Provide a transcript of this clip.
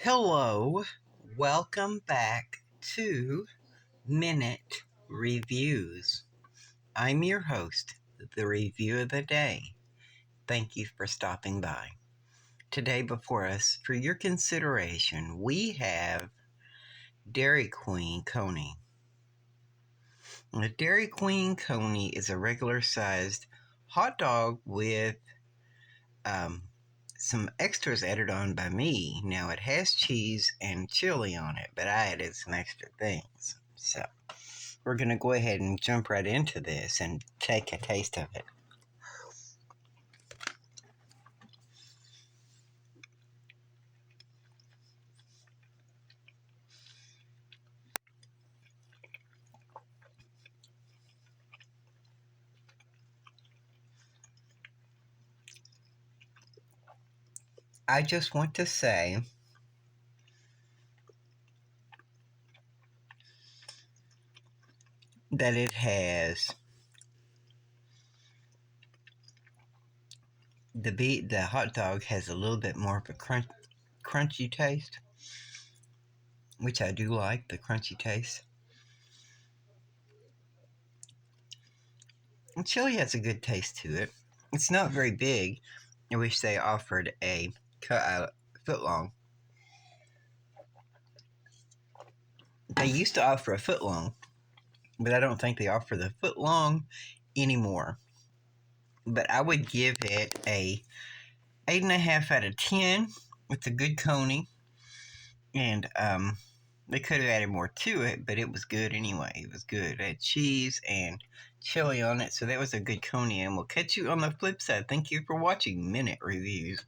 Hello, welcome back to Minute Reviews. I'm your host, the Review of the Day. Thank you for stopping by. Today, before us, for your consideration, we have Dairy Queen Coney. A Dairy Queen Coney is a regular sized hot dog with some extras added on by me. Now it has cheese and chili on it, but I added some extra things. So we're going to go ahead and jump right into this and take a taste of it. I just want to say that it has the hot dog has a little bit more of a crunchy taste, which I do like, the crunchy taste. And chili has a good taste to it. It's not very big. I wish they offered a foot long. They used to offer a foot long, but I don't think they offer the foot long anymore. But I would give it a 8.5 out of 10. It's a good coney, and they could have added more to it, but it was good anyway. It was good. It had cheese and chili on it, so that was a good coney. And we'll catch you on the flip side. Thank you for watching Minute Reviews.